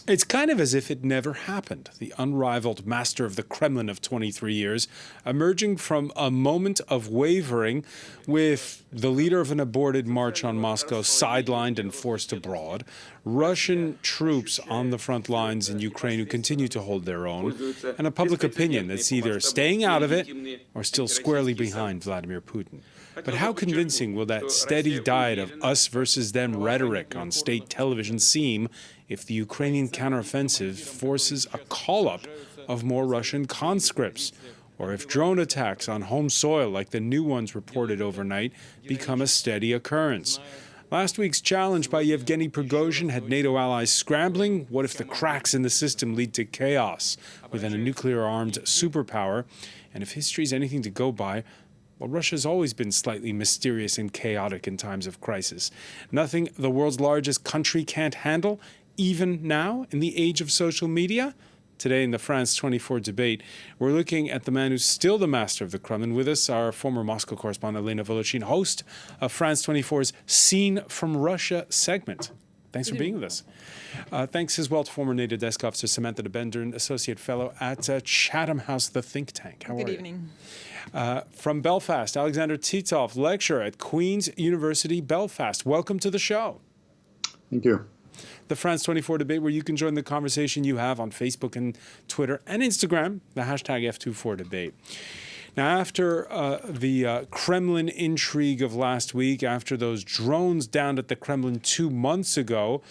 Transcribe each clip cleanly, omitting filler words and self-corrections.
It's kind of as if it never happened. The unrivaled master of the Kremlin of 23 years, emerging from a moment of wavering with the leader of an aborted march on Moscow sidelined and forced abroad, Russian troops on the front lines in Ukraine who continue to hold their own, and a public opinion that's either staying out of it or still squarely behind Vladimir Putin. But how convincing will that steady diet of us versus them rhetoric on state television seem if the Ukrainian counteroffensive forces a call-up of more Russian conscripts, or if drone attacks on home soil like the new ones reported overnight become a steady occurrence? Last week's challenge by Yevgeny Prigozhin had NATO allies scrambling. What if the cracks in the system lead to chaos within a nuclear-armed superpower? And if history's anything to go by, well, Russia's always been slightly mysterious and chaotic in times of crisis. Nothing the world's largest country can't handle, even now in the age of social media. Today in the France 24 debate, we're looking at the man who's still the master of the Kremlin. With us, our former Moscow correspondent, Elena Voloshin, host of France 24's Scene from Russia segment. Thanks for being with us. Thanks as well to former NATO desk officer Samantha de Bender, associate fellow at Chatham House, the think tank. How are you? Good evening. From Belfast, Alexander Titov, lecturer at Queen's University, Belfast. Welcome to the show. Thank you. The France 24 debate, where you can join the conversation you have on Facebook and Twitter and Instagram, the hashtag F24debate. Now, after the Kremlin intrigue of last week, after those drones downed at the Kremlin 2 months ago,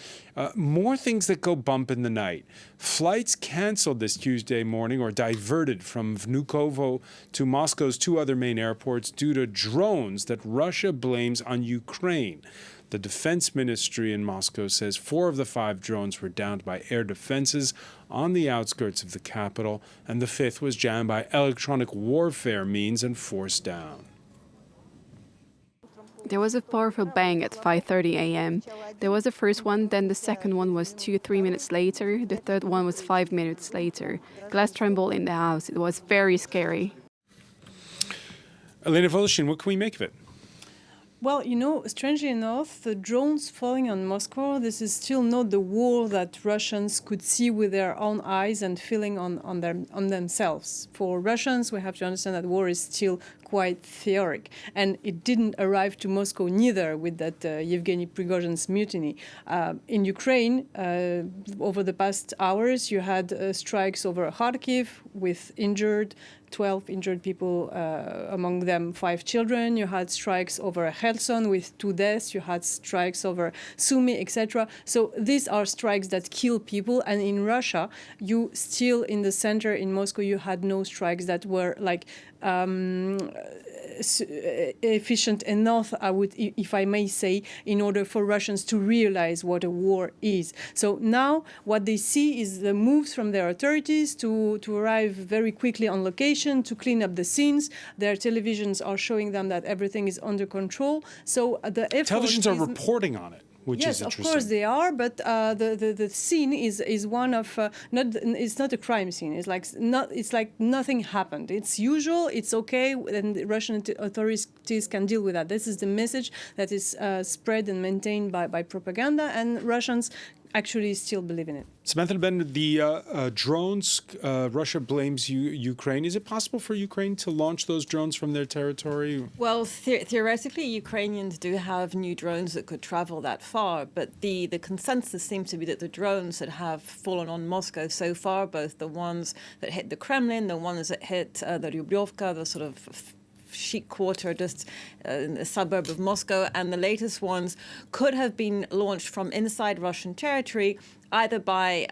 more things that go bump in the night. Flights canceled this Tuesday morning or diverted from Vnukovo to Moscow's two other main airports due to drones that Russia blames on Ukraine. The defense ministry in Moscow says 4 of the 5 drones were downed by air defenses on the outskirts of the capital, and the 5th was jammed by electronic warfare means and forced down. There was a powerful bang at 5:30 a.m. There was the first one, then the second one was 2-3 minutes later, the third one was 5 minutes later. Glass trembled in the house. It was very scary. Elena Voloshin, what can we make of it? Well, you know, strangely enough, the drones falling on Moscow, this is still not the war that Russians could see with their own eyes and feeling on themselves. For Russians, we have to understand that war is still quite theoric. And it didn't arrive to Moscow neither with that Yevgeny Prigozhin's mutiny. In Ukraine, over the past hours, you had strikes over Kharkiv with 12 injured people, among them 5 children. You had strikes over Kherson with 2 deaths. You had strikes over Sumy, etc. So these are strikes that kill people. And in Russia, you still in the center in Moscow, you had no strikes that were like efficient enough, if I may say, in order for Russians to realize what a war is. So now what they see is the moves from their authorities to arrive very quickly on location, to clean up the scenes. Their televisions are showing them that everything is under control. So the effort televisions are reporting on it. Yes, of course they are, but the scene is one of it's not a crime scene. It's like nothing happened. It's usual. It's okay, and the Russian authorities can deal with that. This is the message that is spread and maintained by propaganda, and Russians actually still believe in it. Samantha Ben, the drones, Russia blames Ukraine. Is it possible for Ukraine to launch those drones from their territory? Well, theoretically, Ukrainians do have new drones that could travel that far, but the consensus seems to be that the drones that have fallen on Moscow so far, both the ones that hit the Kremlin, the ones that hit the Rublevka, the sort of chic quarter just in the suburb of Moscow, and the latest ones could have been launched from inside Russian territory, either by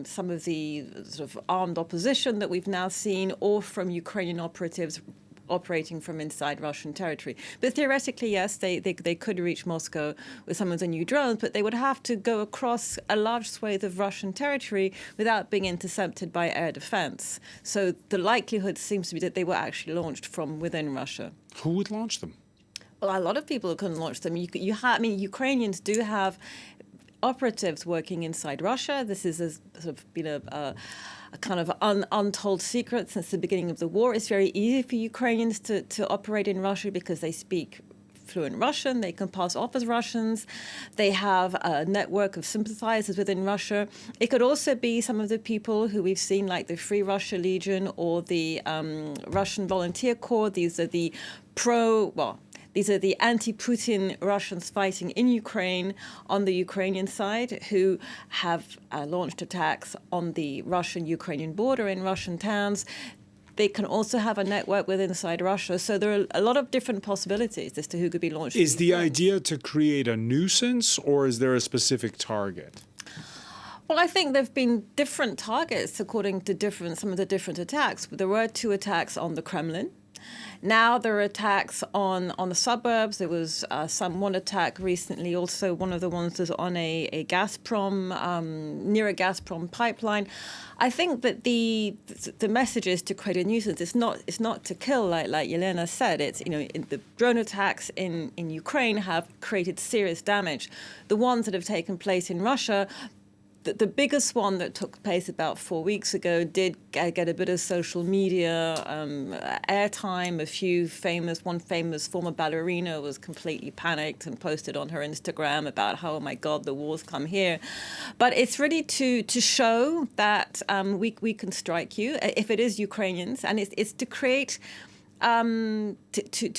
some of the sort of armed opposition that we've now seen, or from Ukrainian operatives operating from inside Russian territory. But theoretically, yes, they could reach Moscow with some of the new drones, but they would have to go across a large swathe of Russian territory without being intercepted by air defense. So the likelihood seems to be that they were actually launched from within Russia. Who would launch them? Well, a lot of people can launch them. Ukrainians do have operatives working inside Russia. This is sort of been a kind of untold secret since the beginning of the war. It's very easy for Ukrainians to operate in Russia because they speak fluent Russian, they can pass off as Russians, they have a network of sympathizers within Russia. It could also be some of the people who we've seen, like the Free Russia Legion or the Russian Volunteer Corps. These are the anti-Putin Russians fighting in Ukraine on the Ukrainian side who have launched attacks on the Russian-Ukrainian border in Russian towns. They can also have a network within inside Russia. So there are a lot of different possibilities as to who could be launched. Is the idea to create a nuisance, or is there a specific target? Well, I think there have been different targets according to some of the different attacks. There were 2 attacks on the Kremlin. Now there are attacks on the suburbs. There was one attack recently. Also, one of the ones was on a Gazprom, near a Gazprom pipeline. I think that the message is to create a nuisance. It's not to kill, like Yelena said. It's the drone attacks in Ukraine have created serious damage. The ones that have taken place in Russia. The biggest one that took place about 4 weeks ago did get a bit of social media airtime. One famous former ballerina was completely panicked and posted on her Instagram about how, oh my God, the war's come here. But it's really to show that we can strike you if it is Ukrainians, and it's to create to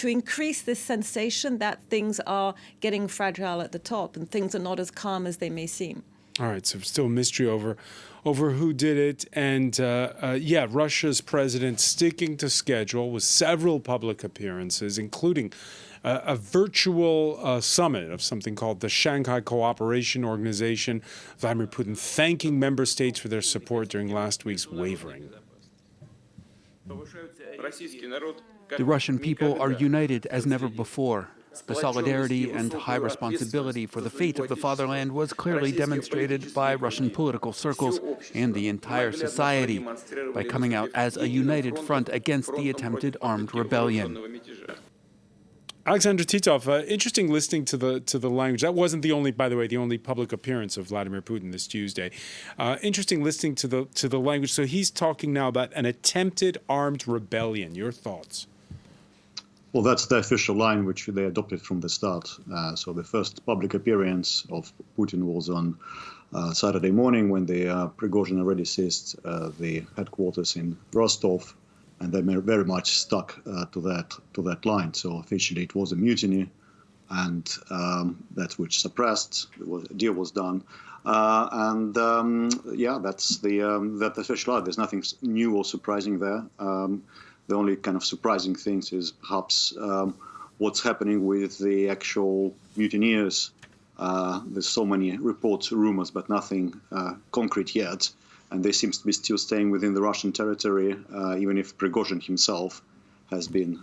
increase this sensation that things are getting fragile at the top and things are not as calm as they may seem. All right, so still mystery over who did it. And, Russia's president sticking to schedule with several public appearances, including a virtual summit of something called the Shanghai Cooperation Organization. Vladimir Putin thanking member states for their support during last week's wavering. The Russian people are united as never before. The solidarity and high responsibility for the fate of the fatherland was clearly demonstrated by Russian political circles and the entire society by coming out as a united front against the attempted armed rebellion. Alexander Titov, interesting listening to the language. That wasn't the only public appearance of Vladimir Putin this Tuesday. Interesting listening to the language. So he's talking now about an attempted armed rebellion. Your thoughts? Well, that's the official line which they adopted from the start. So the first public appearance of Putin was on Saturday morning when the Prigozhin already seized the headquarters in Rostov, and they very much stuck to that line. So officially it was a mutiny, and that which suppressed. A deal was done, that's that official line. There's nothing new or surprising there. The only kind of surprising things is perhaps what's happening with the actual mutineers. There's so many reports, rumors, but nothing concrete yet. And they seem to be still staying within the Russian territory, even if Prigozhin himself has been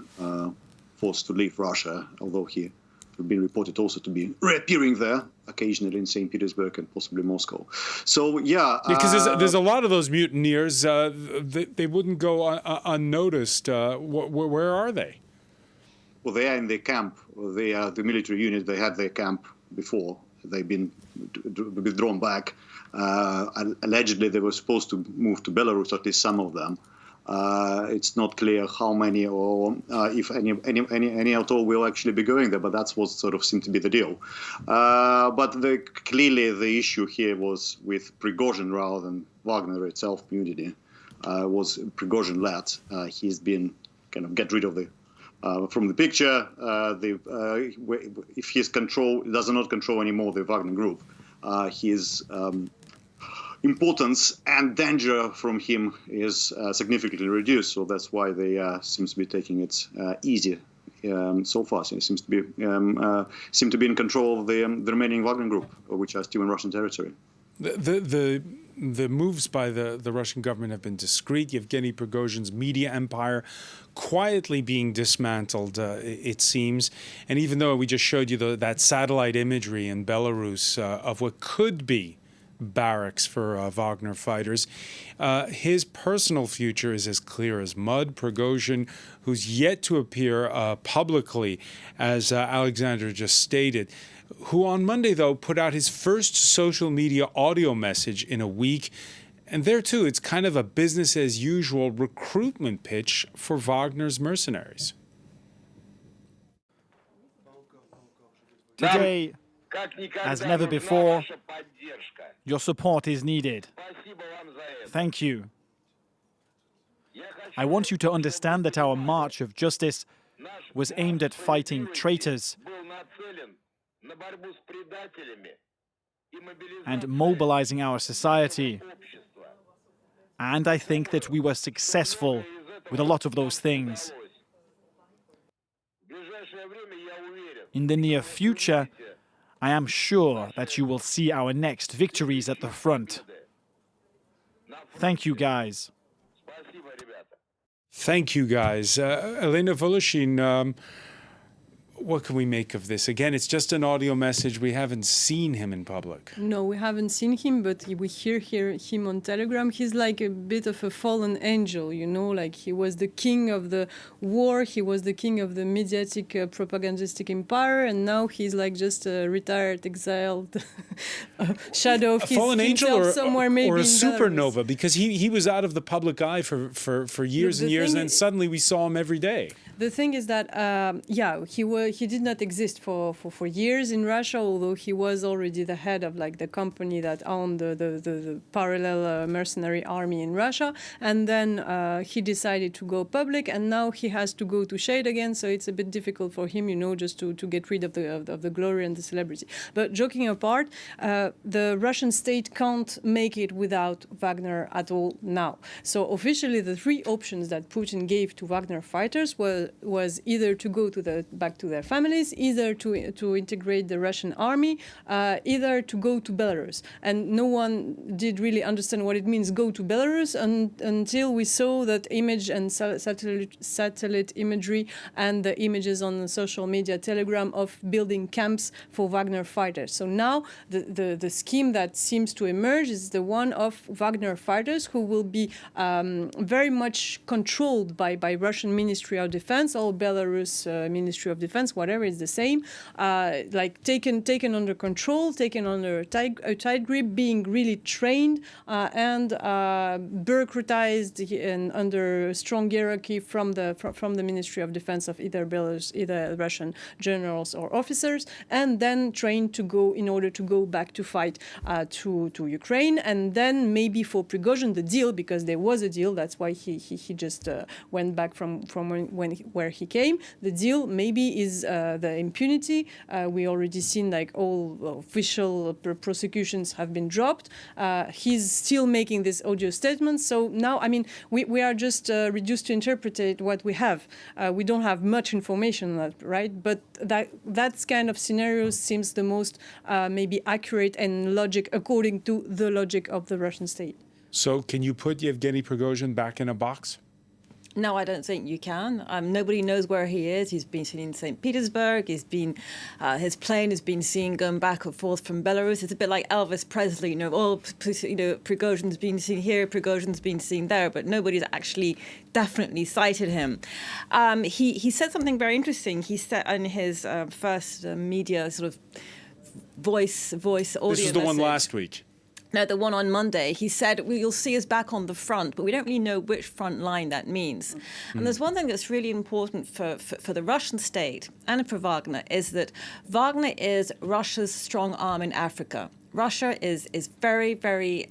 forced to leave Russia, although he has been reported also to be reappearing there occasionally in St. Petersburg and possibly Moscow. So, because there's a lot of those mutineers, they wouldn't go unnoticed. Where are they? Well, they are in their camp. The military unit, they had their camp before. They've been withdrawn back. Allegedly, they were supposed to move to Belarus, at least some of them. It's not clear how many or if any at all will actually be going there, but that's what sort of seemed to be the deal. But clearly the issue here was with Prigozhin rather than Wagner itself. Mutiny was Prigozhin-led. He's been kind of get rid of from the picture. If his does not control anymore the Wagner group, his importance and danger from him is significantly reduced. So that's why they seem to be taking it easy so far. So it seems to be in control of the remaining Wagner group, which are still in Russian territory. The moves by the Russian government have been discreet. Yevgeny Prigozhin's media empire quietly being dismantled, it seems. And even though we just showed you that satellite imagery in Belarus of what could be barracks for Wagner fighters, his personal future is as clear as mud. Prigozhin, who's yet to appear publicly, as Alexander just stated, who on Monday, though, put out his first social media audio message in a week, And there, too, it's kind of a business-as-usual recruitment pitch for Wagner's mercenaries. Today, as never before, your support is needed. Thank you. I want you to understand that our march of justice was aimed at fighting traitors and mobilizing our society. And I think that we were successful with a lot of those things. In the near future, I am sure that you will see our next victories at the front. Thank you, guys. Thank you, guys. Elena Voloshin, what can we make of this? Again, it's just an audio message. We haven't seen him in public. No, we haven't seen him, but we hear him on Telegram. He's like a bit of a fallen angel, you know, like he was the king of the war, he was the king of the mediatic propagandistic empire, and now he's like just a retired, exiled shadow of his fallen angel or somewhere maybe or a in supernova, Belarus. because he was out of the public eye for years and years, and then suddenly we saw him every day. The thing is that, he did not exist for years in Russia, although he was already the head of like the company that owned the parallel mercenary army in Russia. And then he decided to go public, and now he has to go to shade again. So it's a bit difficult for him, you know, just to get rid of the glory and the celebrity. But joking apart, the Russian state can't make it without Wagner at all now. So officially, the three options that Putin gave to Wagner fighters was either to go back to their families, either to integrate the Russian army, either to go to Belarus. And no one did really understand what it means go to Belarus until we saw that image and satellite imagery and the images on the social media Telegram of building camps for Wagner fighters. So now the scheme that seems to emerge is the one of Wagner fighters who will be very much controlled by Russian Ministry of Defense, or Belarus Ministry of Defense, whatever is the same, like taken under control, taken under a tight grip, being really trained and bureaucratized and under strong hierarchy from the Ministry of Defense of either Belarus, either Russian generals or officers, and then trained in order to go back to fight to Ukraine, and then maybe for Prigozhin the deal, because there was a deal, that's why he just went back from where he came. The deal maybe is the impunity. We already seen like all official prosecutions have been dropped. He's still making this audio statement. So now, I mean, we are just reduced to interpret what we have. We don't have much information on that, right? But that kind of scenario seems the most maybe accurate and logic according to the logic of the Russian state. So can you put Yevgeny Prigozhin back in a box? No, I don't think you can. Nobody knows where he is. He's been seen in St. Petersburg. His plane has been seen going back and forth from Belarus. It's a bit like Elvis Presley, you know. Prigozhin's been seen here, Prigozhin's been seen there, but nobody's actually definitely cited him. He said something very interesting. He said in his first media sort of voice audio. This is the one last week. No, the one on Monday, he said, you'll see us back on the front, but we don't really know which front line that means. And there's one thing that's really important for the Russian state and for Wagner, is that Wagner is Russia's strong arm in Africa. Russia is very, very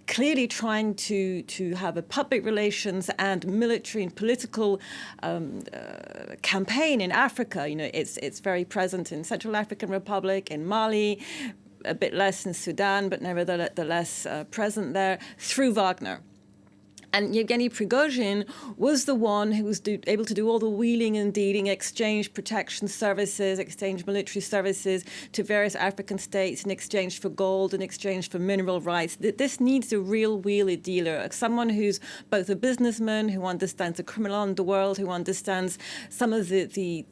clearly trying to have a public relations and military and political campaign in Africa. You know, it's very present in Central African Republic, in Mali, a bit less in Sudan, but nevertheless present there through Wagner. And Yevgeny Prigozhin was the one who was able to do all the wheeling and dealing, exchange protection services, exchange military services to various African states in exchange for gold, in exchange for mineral rights. This needs a real wheeler dealer, someone who's both a businessman, who understands the criminal underworld, who understands some of the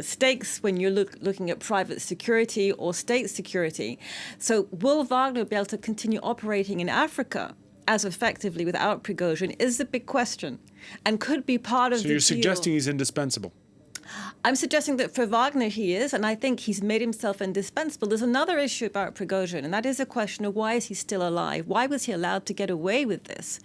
stakes when you're looking at private security or state security. So will Wagner be able to continue operating in Africa as effectively without Prigozhin is the big question, and could be part of the deal. So you're suggesting he's indispensable? I'm suggesting that for Wagner he is, and I think he's made himself indispensable. There's another issue about Prigozhin, and that is a question of why is he still alive? Why was he allowed to get away with this?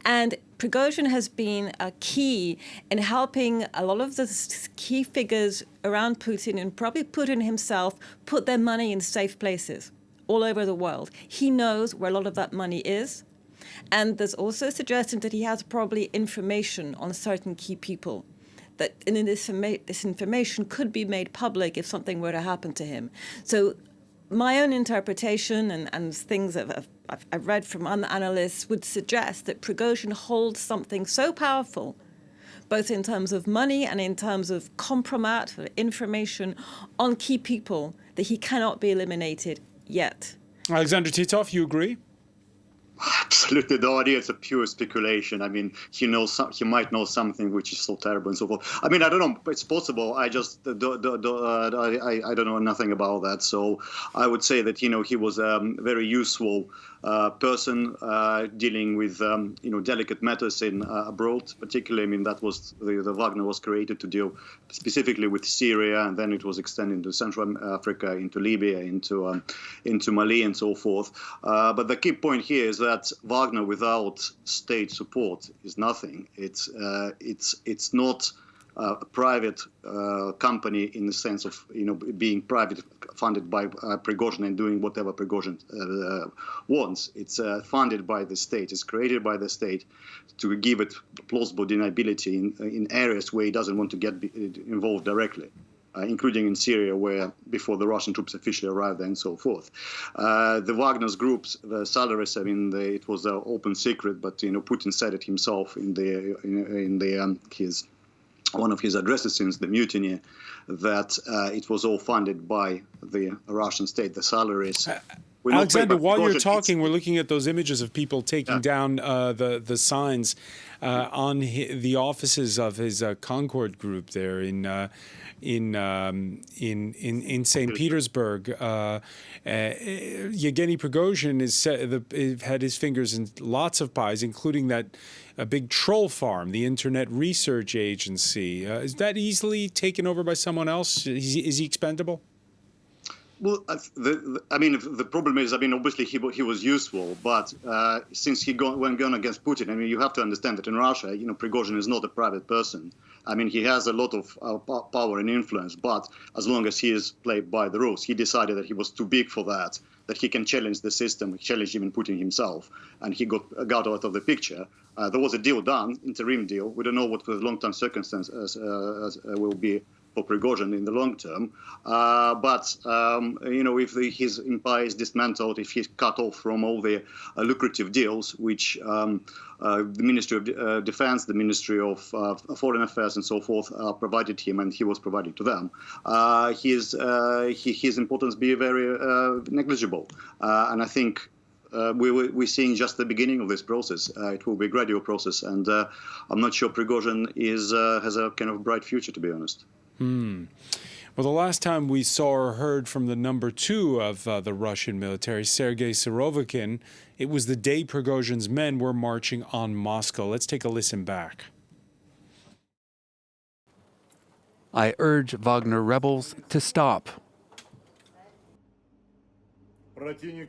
And Prigozhin has been a key in helping a lot of the key figures around Putin, and probably Putin himself, put their money in safe places all over the world. He knows where a lot of that money is. And there's also a suggestion that he has probably information on certain key people, that this information could be made public if something were to happen to him. So my own interpretation and things that I've read from analysts would suggest that Prigozhin holds something so powerful, both in terms of money and in terms of compromat, information on key people, that he cannot be eliminated yet. Alexander Titov, you agree? Absolutely, the idea is a pure speculation. I mean, he might know something which is so terrible and so forth. I mean, I don't know. It's possible. I just I don't know nothing about that. So I would say that he was a very useful person dealing with delicate matters in abroad. Particularly, I mean, that was the Wagner was created to deal specifically with Syria, and then it was extended to Central Africa, into Libya, into Mali, and so forth. But the key point here is that Wagner without state support is nothing. It's not a private company in the sense of being private, funded by Prigozhin and doing whatever Prigozhin wants. It's funded by the state. It's created by the state to give it plausible deniability in areas where it doesn't want to get involved directly. Including in Syria, where before the Russian troops officially arrived there and so forth. The Wagner's groups, the salaries, I mean, it was an open secret, but Putin said it himself in his one of his addresses since the mutiny, that it was all funded by the Russian state, the salaries. Alexander, while you're talking, we're looking at those images of people taking down the signs on the offices of his Concord group there in St. Petersburg. Yevgeny Prigozhin had his fingers in lots of pies, including a big troll farm, the Internet Research Agency. Is that easily taken over by someone else? Is he expendable? Well, the problem is, obviously he was useful, but since he went against Putin, you have to understand that in Russia, Prigozhin is not a private person. He has a lot of power and influence, but as long as he is played by the rules, he decided that he was too big for that he can challenge the system, challenge even Putin himself, and he got out of the picture. There was a deal done, interim deal. We don't know what the long-term circumstances will be for Prigozhin in the long term. But if his empire is dismantled, if he's cut off from all the lucrative deals, which the Ministry of Defense, the Ministry of Foreign Affairs, and so forth provided him, and he was provided to them, his importance be very negligible. And I think we're seeing just the beginning of this process. It will be a gradual process, and I'm not sure Prigozhin has a kind of bright future, to be honest. Well, the last time we saw or heard from the number 2 of the Russian military, Sergei Surovikin, it was the day Prigozhin's men were marching on Moscow. Let's take a listen back. I urge Wagner rebels to stop.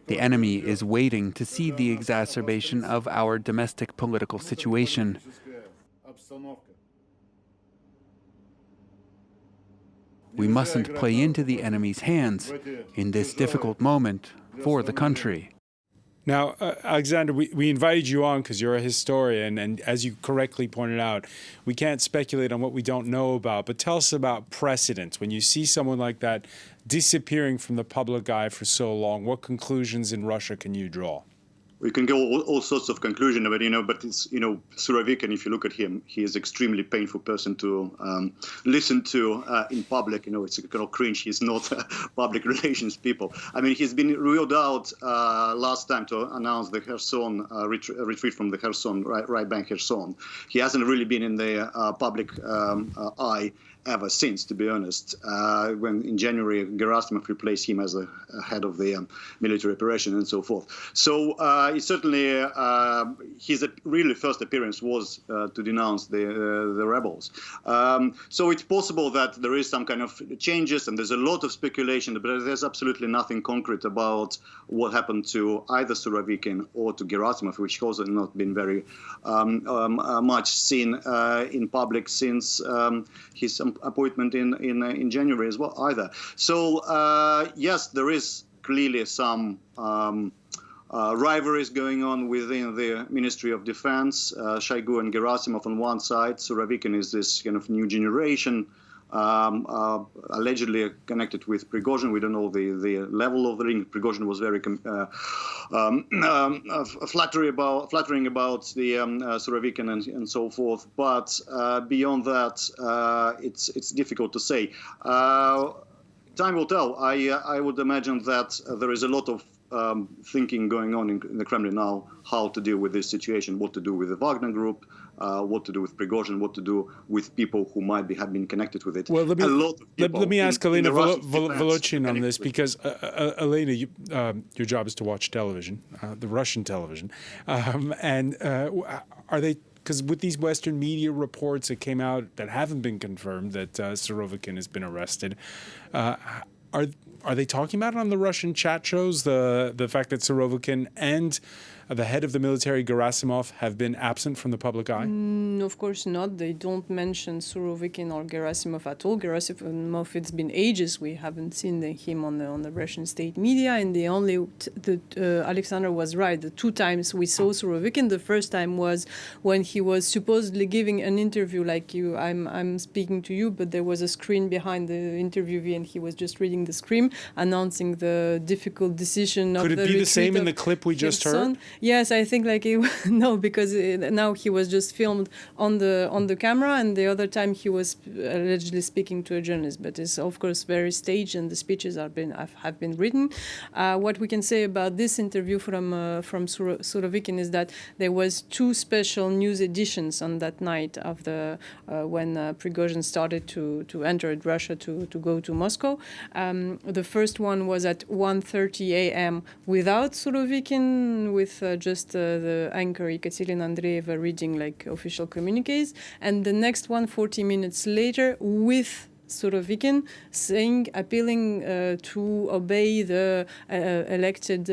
The enemy is waiting to see the exacerbation of our domestic political situation. We mustn't play into the enemy's hands in this difficult moment for the country. Now, Alexander, we invited you on because you're a historian, and as you correctly pointed out, we can't speculate on what we don't know about, but tell us about precedent. When you see someone like that disappearing from the public eye for so long, what conclusions in Russia can you draw? We can go all sorts of conclusions of it, but it's, Surovikin, if you look at him, he is an extremely painful person to listen to in public. It's kind of cringe. He's not public relations people. He's been ruled out last time to announce the Kherson retreat from the Kherson, right bank Kherson. He hasn't really been in the public eye ever since, to be honest. When in January, Gerasimov replaced him as the head of the military operation and so forth. So, certainly his really first appearance was to denounce the rebels. So it's possible that there is some kind of changes, and there's a lot of speculation, but there's absolutely nothing concrete about what happened to either Surovikin or to Gerasimov, which has not been very much seen in public since his appointment in January as well either. So yes, there is clearly some rivalries going on within the Ministry of Defense. Shoigu and Gerasimov on one side. Surovikin is this kind of new generation, allegedly connected with Prigozhin. We don't know the level of the link. Prigozhin was very flattering about the Surovikin and so forth. But beyond that, it's difficult to say. Time will tell. I would imagine that there is a lot of thinking going on in the Kremlin now, how to deal with this situation, what to do with the Wagner group, what to do with Prigozhin, what to do with people who might have been connected with it. Well, let me ask Elena Volochin on this, because Elena, your job is to watch television, the Russian television, and are they? Because with these Western media reports that came out that haven't been confirmed that Surovikin has been arrested, are they talking about it on the Russian chat shows, the fact that Surovikin and the head of the military, Gerasimov, have been absent from the public eye? Of course not. They don't mention Surovikin or Gerasimov at all. Gerasimov, it's been ages we haven't seen him on the Russian state media, and the only Alexander was right. The two times we saw Surovikin, the first time was when he was supposedly giving an interview like you. I'm speaking to you, but there was a screen behind the interviewee, and he was just reading the screen, announcing the difficult decision of the retreat. Could it be the same in the clip we just heard? Yes, I think no, because now he was just filmed on the camera, and the other time he was allegedly speaking to a journalist. But it's of course very staged, and the speeches have been written. What we can say about this interview from Surovikin is that there was two special news editions on that night of the when Prigozhin started to enter Russia to go to Moscow. The first one was at 1:30 a.m. without Surovikin, with just the anchor Ekaterina Andreeva reading like official communiques, and the next one 40 minutes later with Surovikin appealing to obey the elected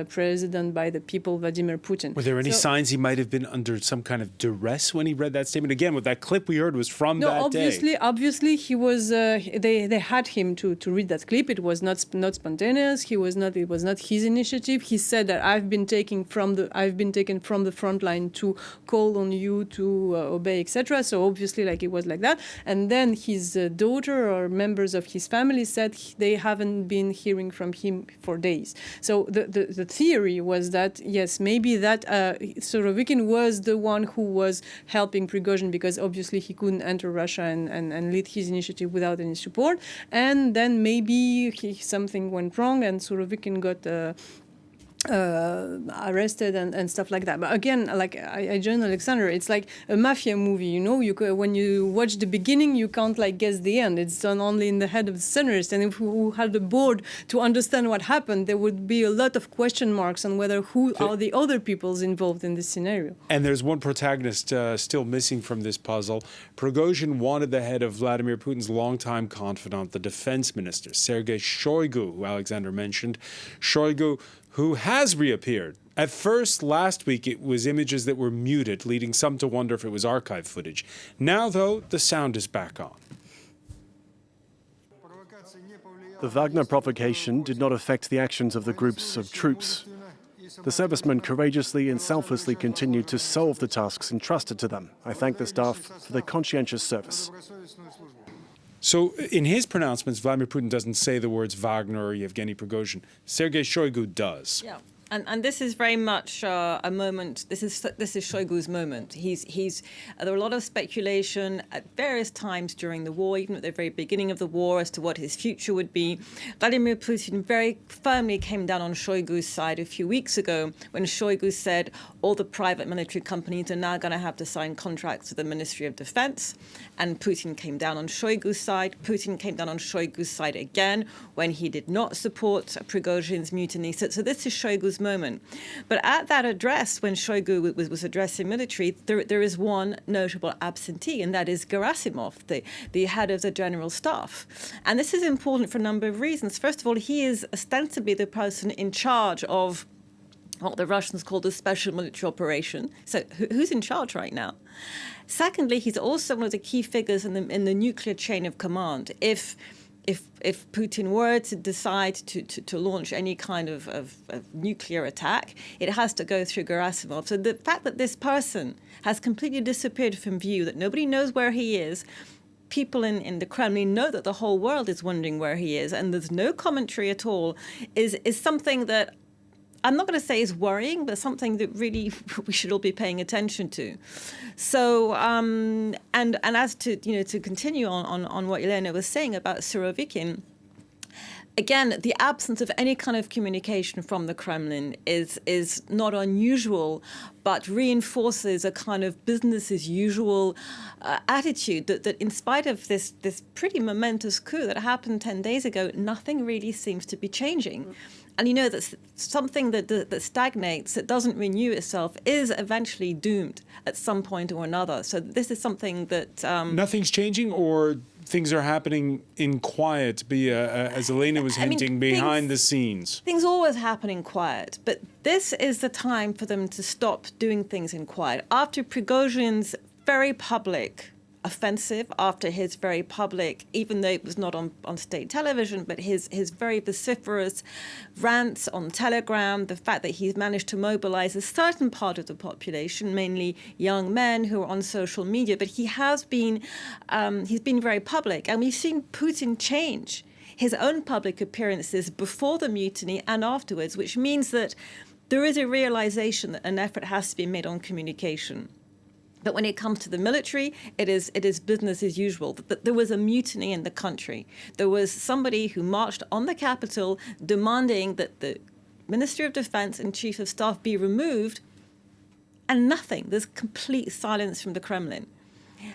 president by the people, Vladimir Putin. Were there any signs he might have been under some kind of duress when he read that statement? Again, what that clip we heard was from that day. Obviously, he was. They had him to read that clip. It was not spontaneous. It was not his initiative. He said that I've been taken from the front line to call on you to obey, etc. So obviously, like it was like that. And then his daughter or members of his family said they haven't been hearing from him for days. So the theory was that, yes, maybe that Surovikin was the one who was helping Prigozhin, because obviously he couldn't enter Russia and lead his initiative without any support. And then maybe something went wrong and Surovikin got arrested and stuff like that. But again, like I joined Alexander, it's like a mafia movie, you know. When you watch the beginning, you can't like guess the end. It's done only in the head of the scenarist. And if we had the board to understand what happened, there would be a lot of question marks on whether who are the other peoples involved in this scenario. And there's one protagonist still missing from this puzzle. Prigozhin wanted the head of Vladimir Putin's longtime confidant, the defense minister, Sergei Shoigu, who Alexander mentioned. Shoigu, who has reappeared. At first, last week, it was images that were muted, leading some to wonder if it was archive footage. Now, though, the sound is back on. The Wagner provocation did not affect the actions of the groups of troops. The servicemen courageously and selflessly continued to solve the tasks entrusted to them. I thank the staff for their conscientious service. So in his pronouncements, Vladimir Putin doesn't say the words Wagner or Yevgeny Prigozhin. Sergei Shoigu does. Yeah. And this is very much a moment. This is Shoigu's moment. There were a lot of speculation at various times during the war, even at the very beginning of the war, as to what his future would be. Vladimir Putin very firmly came down on Shoigu's side a few weeks ago when Shoigu said all the private military companies are now going to have to sign contracts with the Ministry of Defense, and Putin came down on Shoigu's side. Putin came down on Shoigu's side again when he did not support Prigozhin's mutiny. So this is Shoigu's this moment. But at that address, when Shoigu was addressing military, there is one notable absentee, and that is Gerasimov, the head of the General Staff. And this is important for a number of reasons. First of all, he is ostensibly the person in charge of what the Russians call the special military operation. So who's in charge right now? Secondly, he's also one of the key figures in the nuclear chain of command. If Putin were to decide to launch any kind of nuclear attack, it has to go through Gerasimov. So the fact that this person has completely disappeared from view, that nobody knows where he is, people in the Kremlin know that the whole world is wondering where he is, and there's no commentary at all, is something that I'm not going to say is worrying, but something that really we should all be paying attention to. So, and as to to continue on what Elena was saying about Surovikin, again, the absence of any kind of communication from the Kremlin is not unusual, but reinforces a kind of business as usual attitude that in spite of this pretty momentous coup that happened 10 days ago, nothing really seems to be changing. And that something that stagnates, that doesn't renew itself, is eventually doomed at some point or another. So this is something that... Nothing's changing, or things are happening in quiet, as Elena was hinting, behind the scenes? Things always happen in quiet, but this is the time for them to stop doing things in quiet. After Prigozhin's very public offensive, after his very public, even though it was not on state television, but his very vociferous rants on Telegram, the fact that he's managed to mobilize a certain part of the population, mainly young men who are on social media, but he's been very public. And we've seen Putin change his own public appearances before the mutiny and afterwards, which means that there is a realization that an effort has to be made on communication. But when it comes to the military, it is business as usual. There was a mutiny in the country. There was somebody who marched on the capital demanding that the Ministry of Defense and Chief of Staff be removed, and nothing. There's complete silence from the Kremlin.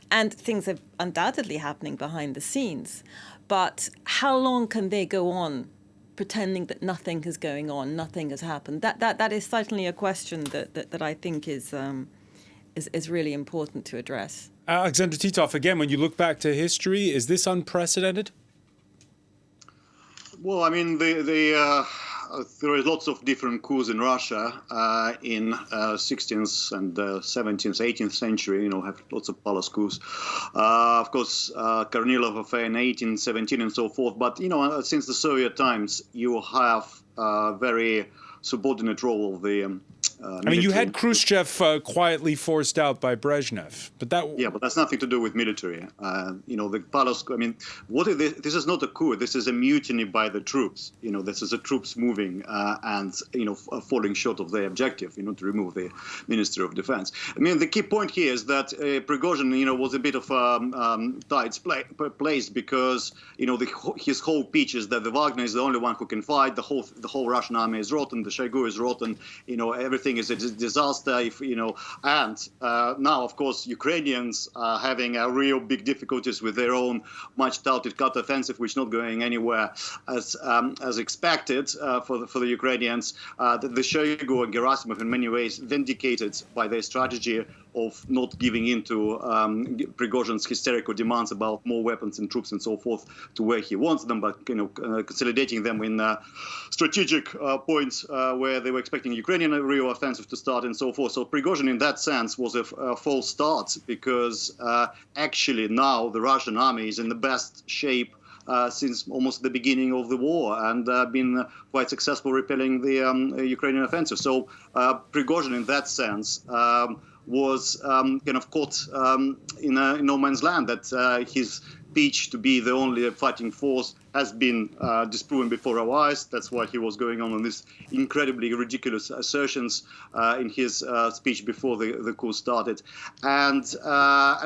And things are undoubtedly happening behind the scenes. But how long can they go on pretending that nothing is going on, nothing has happened? That is certainly a question that I think is really important to address. Alexander Titov, again, when you look back to history, is this unprecedented? Well, I mean, there are lots of different coups in Russia in 16th and 17th, 18th century, have lots of palace coups. Of course, Kornilov affair in 1817 and so forth. But, since the Soviet times, you have a very subordinate role of the you had Khrushchev quietly forced out by Brezhnev, but that... Yeah, but that's nothing to do with military. The palace... this is not a coup. This is a mutiny by the troops. This is the troops moving and, falling short of their objective, to remove the Ministry of Defense. The key point here is that Prigozhin, was a bit of tight place because, his whole pitch is that the Wagner is the only one who can fight. The whole Russian army is rotten. The Shoigu is rotten. Everything is a disaster. And now, of course, Ukrainians are having real big difficulties with their own much-touted counteroffensive, which is not going anywhere as expected for the Ukrainians. The Shoigu and Gerasimov, in many ways, vindicated by their strategy of not giving in to Prigozhin's hysterical demands about more weapons and troops and so forth to where he wants them, but consolidating them in strategic points where they were expecting Ukrainian real offensive to start and so forth. So Prigozhin, in that sense, was a false start because actually now the Russian army is in the best shape since almost the beginning of the war and been quite successful repelling the Ukrainian offensive. So Prigozhin, in that sense, was caught in no man's land, that his speech to be the only fighting force has been disproven before our eyes. That's why he was going on these incredibly ridiculous assertions in his speech before the coup started, and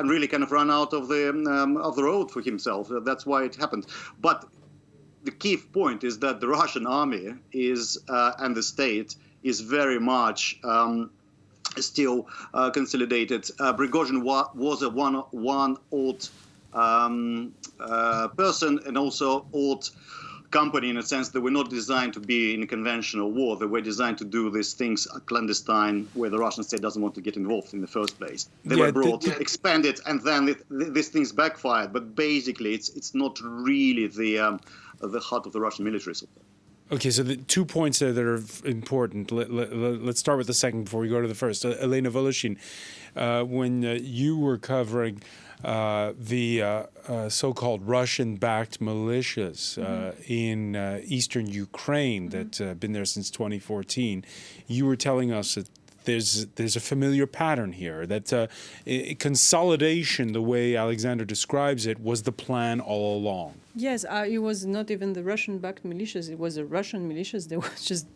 really kind of run out of the road for himself. That's why it happened. But the key point is that the Russian army is and the state is very much still consolidated. Prigozhin was a one-odd person and also odd company in a sense. They were not designed to be in a conventional war. They were designed to do these things clandestine, where the Russian state doesn't want to get involved in the first place. They were brought, expanded, and then these things backfired. But basically, it's not really the heart of the Russian military. Okay, so the 2 points there that are important. Let's start with the second before we go to the first. Elena Voloshin, when you were covering the so-called Russian-backed militias in eastern Ukraine that have been there since 2014, you were telling us that there's a familiar pattern here, that consolidation, the way Alexander describes it, was the plan all along. Yes, it was not even the Russian-backed militias. It was the Russian militias. They were just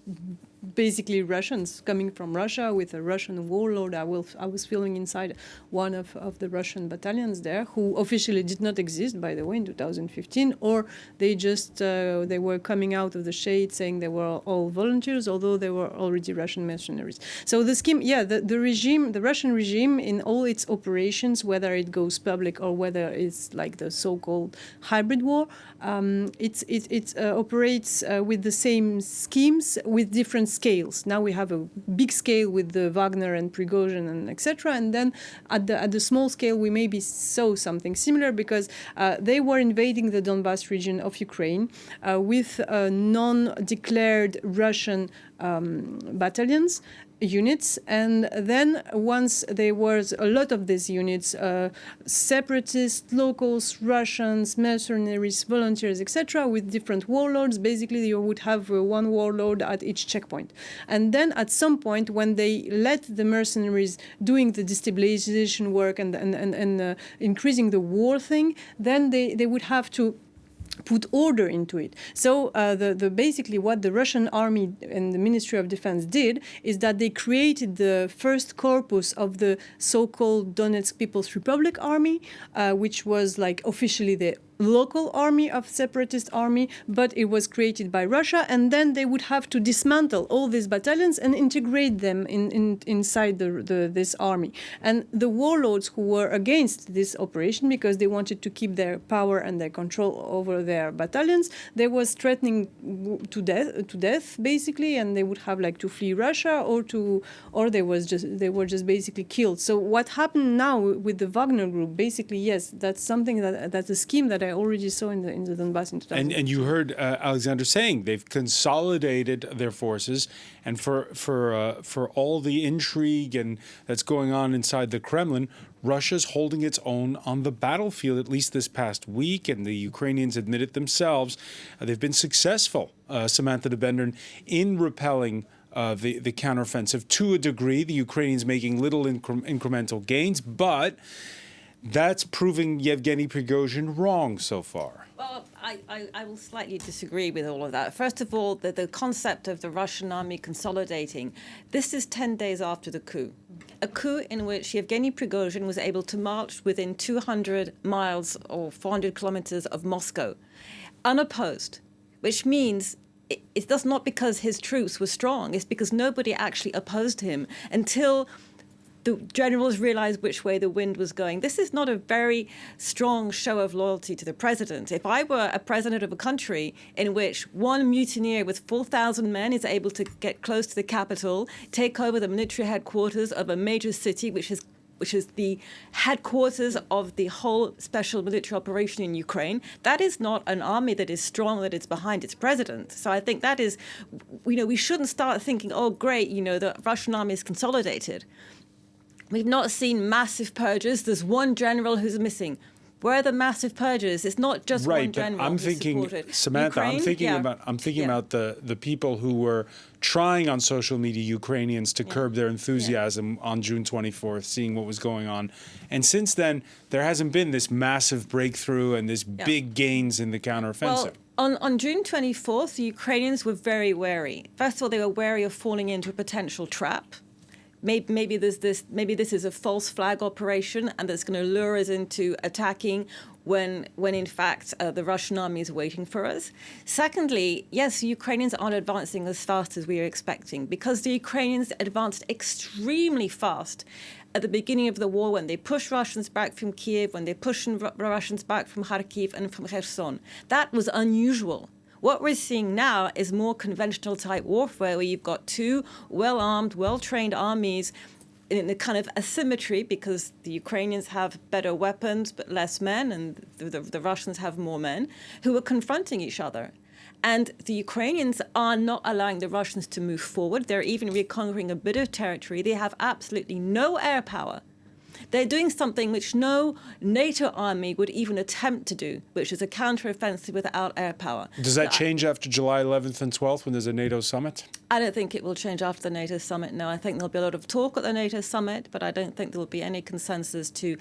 basically Russians coming from Russia with a Russian warlord. I was filling inside one of the Russian battalions there, who officially did not exist, by the way, in 2015, or they just they were coming out of the shade saying they were all volunteers, although they were already Russian mercenaries. So the scheme, the regime, the Russian regime, in all its operations, whether it goes public or whether it's like the so-called hybrid war, it operates with the same schemes with different scales. Now we have a big scale with the Wagner and Prigozhin and etc. And then at the small scale we maybe saw something similar, because they were invading the Donbas region of Ukraine with non-declared Russian battalions, units, and then once there was a lot of these units, separatists, locals, Russians, mercenaries, volunteers, etc., with different warlords. Basically, you would have one warlord at each checkpoint. And then at some point, when they let the mercenaries doing the destabilization work and increasing the war thing, then they would have to put order into it. So basically what the Russian army and the Ministry of Defense did is that they created the first corpus of the so-called Donetsk People's Republic Army, which was like officially the local army of separatist army, but it was created by Russia, and then they would have to dismantle all these battalions and integrate them inside this army. And the warlords who were against this operation, because they wanted to keep their power and their control over their battalions, they was threatening to death basically, and they would have like to flee Russia or they were just basically killed. So what happened now with the Wagner group, basically, yes, that's something that's a scheme that I already saw in the Donbass in 2000. And you heard Alexander saying they've consolidated their forces, and for all the intrigue and that's going on inside the Kremlin, Russia's holding its own on the battlefield, at least this past week, and the Ukrainians admit it themselves. They've been successful, Samantha de Bendern, in repelling the counteroffensive to a degree. The Ukrainians making little incremental gains, but that's proving Yevgeny Prigozhin wrong so far. Well, I will slightly disagree with all of that. First of all, the concept of the Russian army consolidating, this is 10 days after the coup. A coup in which Yevgeny Prigozhin was able to march within 200 miles or 400 kilometers of Moscow, unopposed, which means it's not because his troops were strong, it's because nobody actually opposed him until the generals realized which way the wind was going. This is not a very strong show of loyalty to the president. If I were a president of a country in which one mutineer with 4,000 men is able to get close to the capital, take over the military headquarters of a major city, which is the headquarters of the whole special military operation in Ukraine, that is not an army that is strong, that is behind its president. So I think that is, we shouldn't start thinking, oh, great, the Russian army is consolidated. We've not seen massive purges. There's one general who's missing. Where are the massive purges? It's not just one general. I'm thinking, Samantha, Ukraine, I'm thinking about the people who were trying on social media, Ukrainians, to curb their enthusiasm on June 24th, seeing what was going on. And since then, there hasn't been this massive breakthrough and this big gains in the counteroffensive. Well, on June 24th, the Ukrainians were very wary. First of all, they were wary of falling into a potential trap. Maybe this is a false flag operation, and that's going to lure us into attacking when in fact the Russian army is waiting for us. Secondly, yes, the Ukrainians aren't advancing as fast as we were expecting, because the Ukrainians advanced extremely fast at the beginning of the war, when they pushed Russians back from Kiev, when they pushed Russians back from Kharkiv and from Kherson. That was unusual. What we're seeing now is more conventional type warfare, where you've got two well-armed, well-trained armies in a kind of asymmetry, because the Ukrainians have better weapons but less men, and the Russians have more men, who are confronting each other. And the Ukrainians are not allowing the Russians to move forward. They're even reconquering a bit of territory. They have absolutely no air power. They're doing something which no NATO army would even attempt to do, which is a counteroffensive without air power. Does that change after July 11th and 12th when there's a NATO summit? I don't think it will change after the NATO summit, no. I think there'll be a lot of talk at the NATO summit, but I don't think there will be any consensus to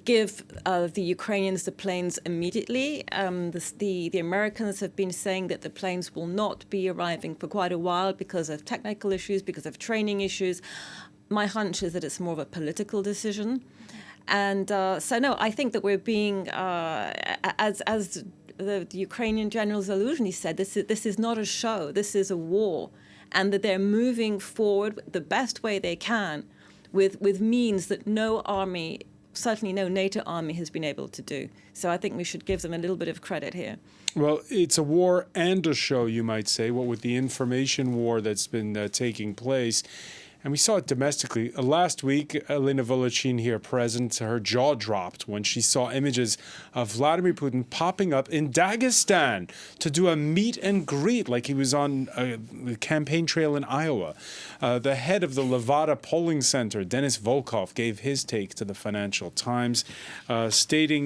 give the Ukrainians the planes immediately. The Americans have been saying that the planes will not be arriving for quite a while because of technical issues, because of training issues. My hunch is that it's more of a political decision. And so, no, I think that we're being, as the Ukrainian General Zaluzhny said, this is not a show, this is a war. And that they're moving forward the best way they can with means that no army, certainly no NATO army, has been able to do. So I think we should give them a little bit of credit here. Well, it's a war and a show, you might say, what with the information war that's been taking place. And we saw it domestically. Last week, Elena Voloshin here present, her jaw dropped when she saw images of Vladimir Putin popping up in Dagestan to do a meet and greet like he was on a campaign trail in Iowa. The head of the Levada polling center, Denis Volkov, gave his take to the Financial Times, stating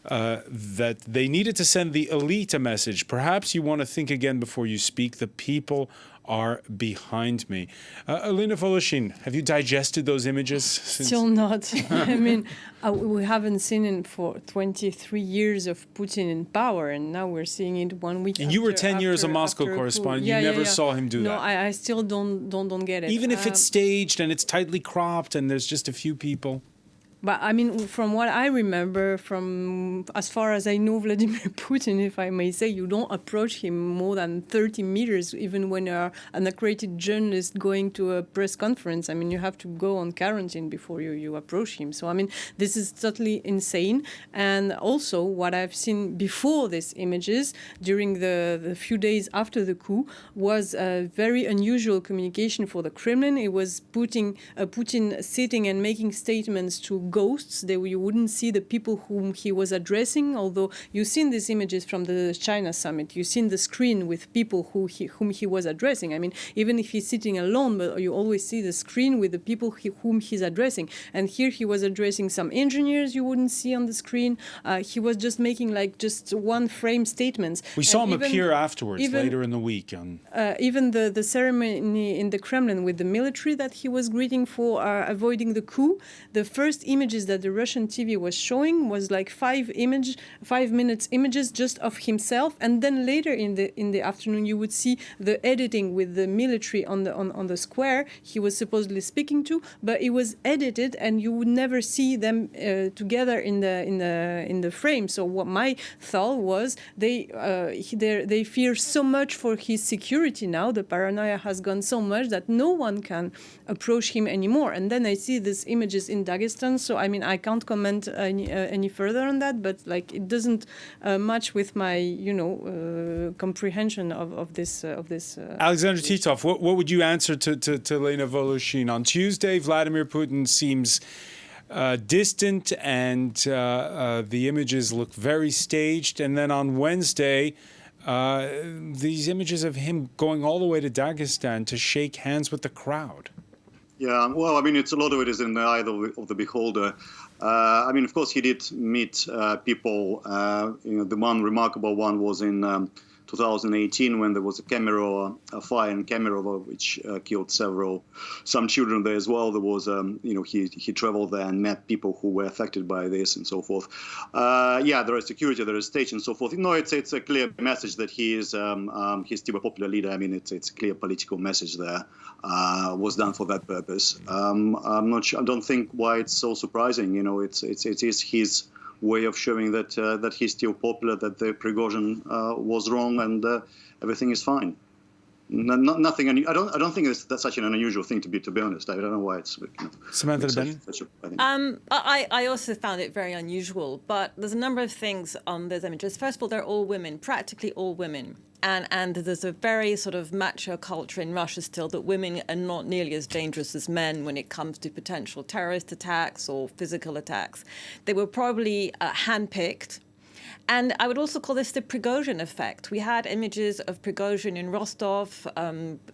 that they needed to send the elite a message. Perhaps you want to think again before you speak. The people are behind me. Elena Voloshin, have you digested those images? Still not. I mean, we haven't seen it for 23 years of Putin in power, and now we're seeing it 1 week. And you were 10 years a Moscow correspondent. You never saw him do that. No, I still don't get it. Even if it's staged and it's tightly cropped and there's just a few people. But I mean, from what I remember, from as far as I know Vladimir Putin, if I may say, you don't approach him more than 30 meters, even when you're an accredited journalist going to a press conference. I mean, you have to go on quarantine before you approach him. So, I mean, this is totally insane. And also, what I've seen before these images, during the few days after the coup, was a very unusual communication for the Kremlin. It was Putin sitting and making statements to ghosts. You wouldn't see the people whom he was addressing, although you've seen these images from the China summit. You've seen the screen with people whom he was addressing. I mean, even if he's sitting alone, but you always see the screen with the people whom he's addressing. And here he was addressing some engineers you wouldn't see on the screen. He was just making just one frame statements. We saw him appear afterwards, later in the week. Even the ceremony in the Kremlin with the military that he was greeting for avoiding the coup, the first images that the Russian TV was showing was like 5 minutes images just of himself, and then later in the afternoon you would see the editing with the military on the square he was supposedly speaking to, but it was edited and you would never see them together in the frame. So what my thought was, they fear so much for his security now. The paranoia has gone so much that no one can approach him anymore. And then I see these images in Dagestan. So, I mean, I can't comment any further on that, but like it doesn't match with my, comprehension of this. Alexander Titov, what would you answer to Elena Voloshin? On Tuesday, Vladimir Putin seems distant and the images look very staged. And then on Wednesday, these images of him going all the way to Dagestan to shake hands with the crowd. Yeah, well, I mean, a lot of it is in the eye of the beholder. I mean, of course, he did meet people. The one remarkable one was in 2018 when there was a fire in Kemerovo, which killed some children there as well. There was, he traveled there and met people who were affected by this and so forth. There is security, there is stage and so forth. It's a clear message that he's still a popular leader. I mean, it's a clear political message there. Was done for that purpose. I'm not sure. I don't think why it's so surprising. It is his way of showing that he's still popular, that the Prigozhin was wrong, and everything is fine. Nothing. I don't think that's such an unusual thing to be honest. I don't know why it's. Samantha Ben? I also found it very unusual, but there's a number of things on those images. First of all, they're all women, practically all women. And there's a very sort of macho culture in Russia still that women are not nearly as dangerous as men when it comes to potential terrorist attacks or physical attacks. They were probably handpicked. And I would also call this the Prigozhin effect. We had images of Prigozhin in Rostov,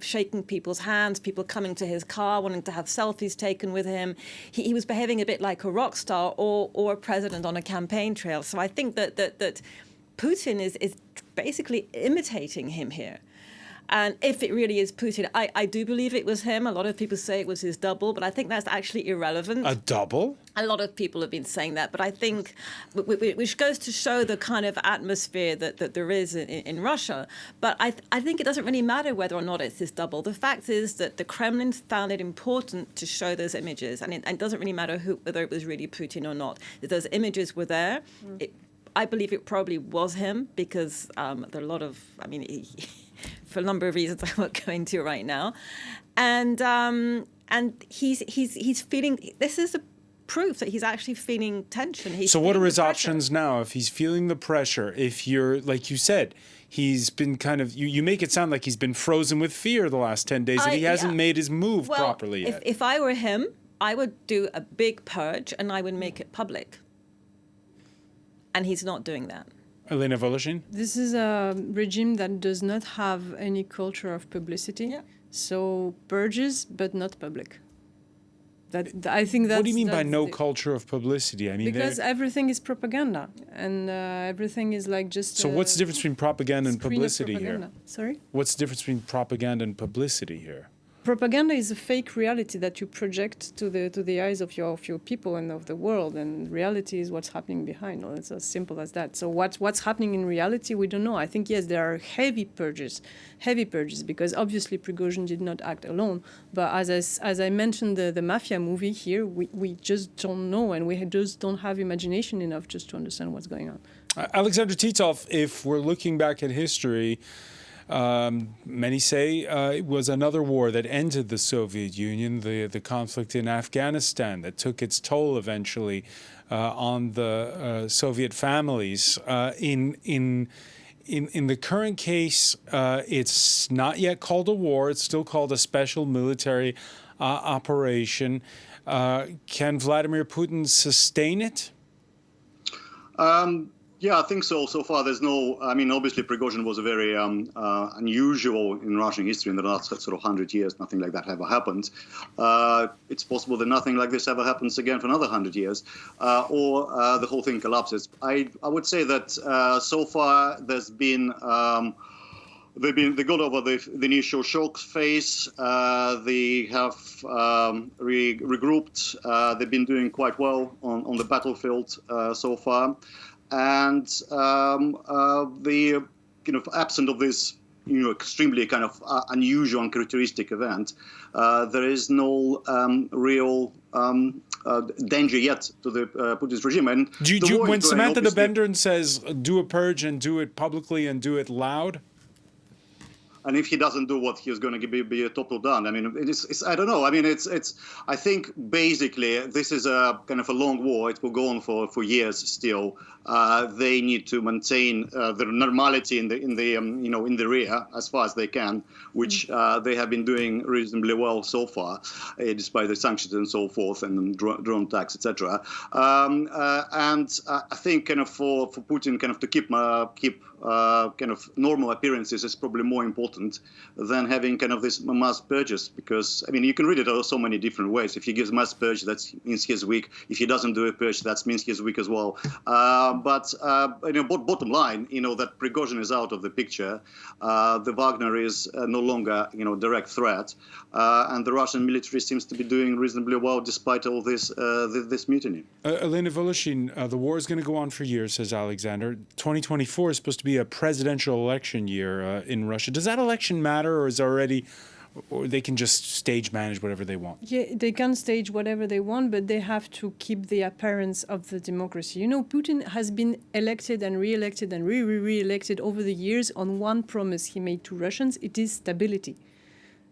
shaking people's hands, people coming to his car, wanting to have selfies taken with him. He was behaving a bit like a rock star or a president on a campaign trail. So I think that Putin is basically imitating him here. And if it really is Putin, I do believe it was him. A lot of people say it was his double, but I think that's actually irrelevant. A double? A lot of people have been saying that, but I think, which goes to show the kind of atmosphere that there is in Russia. But I think it doesn't really matter whether or not it's his double. The fact is that the Kremlin found it important to show those images, and it doesn't really matter whether it was really Putin or not. If those images were there, I believe it probably was him because there are a lot of, for a number of reasons I won't go into right now, and he's feeling. This is a proof that he's actually feeling tension. So what are his options now? If he's feeling the pressure, if you're, like you said, he's been kind of, you make it sound like he's been frozen with fear the last 10 days, that he hasn't made his move properly yet. If I were him, I would do a big purge and I would make it public. And he's not doing that. Elena Voloshin? This is a regime that does not have any culture of publicity. Yeah. So purges, but not public. I think that's. What do you mean by no culture of publicity? I mean, because everything is propaganda, and everything is like just. So what's the difference between propaganda and publicity propaganda. here? Sorry? What's the difference between propaganda and publicity here? Propaganda is a fake reality that you project to the eyes of your people and of the world, and reality is what's happening behind. Well, it's as simple as that. So what's happening in reality, we don't know. I think yes, there are heavy purges, because obviously Prigozhin did not act alone. But as I mentioned, the mafia movie here, we just don't know, and we just don't have imagination enough just to understand what's going on. Alexander Titov, if we're looking back at history. Many say it was another war that ended the Soviet Union, the conflict in Afghanistan that took its toll eventually on the Soviet families. In the current case, it's not yet called a war. It's still called a special military operation. Can Vladimir Putin sustain it? Yeah, I think so. So far, there's no. I mean, obviously, Prigozhin was a very unusual in Russian history in the last sort of 100 years. Nothing like that ever happened. It's possible that nothing like this ever happens again for another 100 years, or the whole thing collapses. I would say that so far there's been. They got over the initial shock phase. They have regrouped. They've been doing quite well on the battlefield so far. And the absent of this, extremely kind of unusual and characteristic event, there is no real danger yet to the Putin's regime. And when Samantha de Bendern says do a purge and do it publicly and do it loud. And if he doesn't do what he's going to be toppled down, I mean, it's I don't know. I mean, it's. I think basically this is a kind of a long war. It will go on for years still. They need to maintain the normality in the rear as far as they can, which they have been doing reasonably well so far, despite the sanctions and so forth and drone attacks, etc. And I think kind of for Putin kind of to keep kind of normal appearances is probably more important than having kind of this mass purges, because I mean you can read it so many different ways. If he gives mass purge, that means he's weak. If he doesn't do a purge, that means he's weak as well. But bottom line, that Prigozhin is out of the picture. The Wagner is no longer direct threat, and the Russian military seems to be doing reasonably well despite all this mutiny. Elena Voloshin, the war is going to go on for years, says Alexander. 2024 is supposed to be a presidential election year in Russia. Does that election matter, or or they can just stage manage whatever they want? Yeah, they can stage whatever they want, but they have to keep the appearance of the democracy. Putin has been elected and re-elected and re-elected over the years on one promise he made to Russians. It is stability.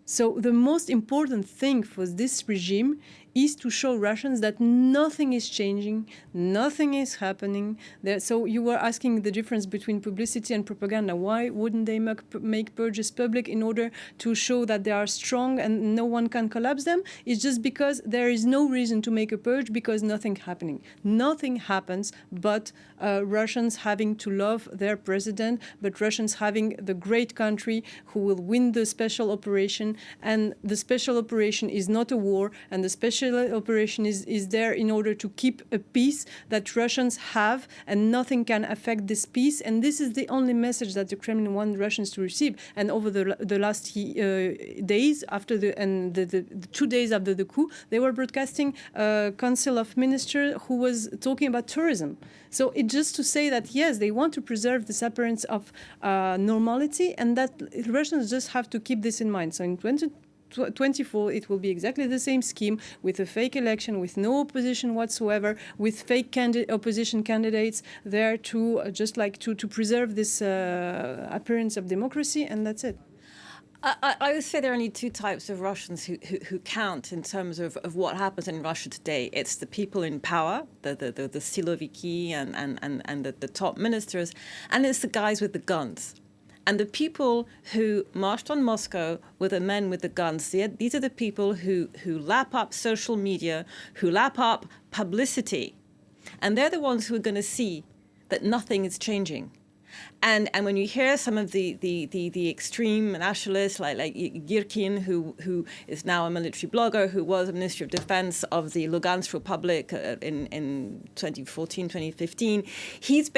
So the most important thing for this regime is to show Russians that nothing is changing, nothing is happening. So you were asking the difference between publicity and propaganda. Why wouldn't they make purges public in order to show that they are strong and no one can collapse them? It's just because there is no reason to make a purge because nothing happening. Nothing happens but Russians having to love their president, but Russians having the great country who will win the special operation. And the special operation is not a war, and the special operation is there in order to keep a peace that Russians have, and nothing can affect this peace. And this is the only message that the Kremlin wants Russians to receive. And over the last days, after the 2 days after the coup, they were broadcasting a Council of Ministers who was talking about tourism. So it's just to say that, yes, they want to preserve this appearance of normality, and that Russians just have to keep this in mind. So in 2024, it will be exactly the same scheme with a fake election, with no opposition whatsoever, with fake opposition candidates there to to preserve this appearance of democracy, and that's it. I would say there are only two types of Russians who count in terms of what happens in Russia today. It's the people in power, the Siloviki and the top ministers, and it's the guys with the guns. And the people who marched on Moscow were the men with the guns. These are the people who lap up social media, who lap up publicity. And they're the ones who are going to see that nothing is changing. And when you hear some of the extreme nationalists like Girkin, who is now a military blogger, who was a Ministry of Defense of the Lugansk Republic in 2014, 2015, he's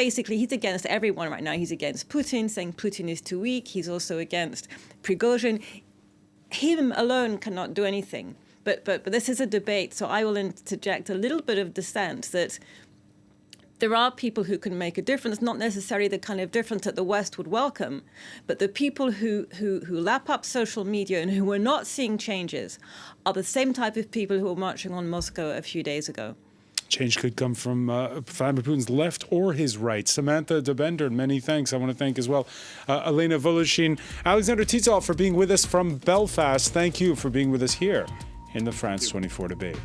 against everyone right now. He's against Putin, saying Putin is too weak. He's also against Prigozhin. Him alone cannot do anything. But this is a debate, so I will interject a little bit of dissent that there are people who can make a difference, not necessarily the kind of difference that the West would welcome, but the people who lap up social media and who are not seeing changes are the same type of people who were marching on Moscow a few days ago. Change could come from Vladimir Putin's left or his right. Samantha de Bender, many thanks. I want to thank as well Elena Voloshin, Alexander Titov for being with us from Belfast. Thank you for being with us here in the France 24 debate.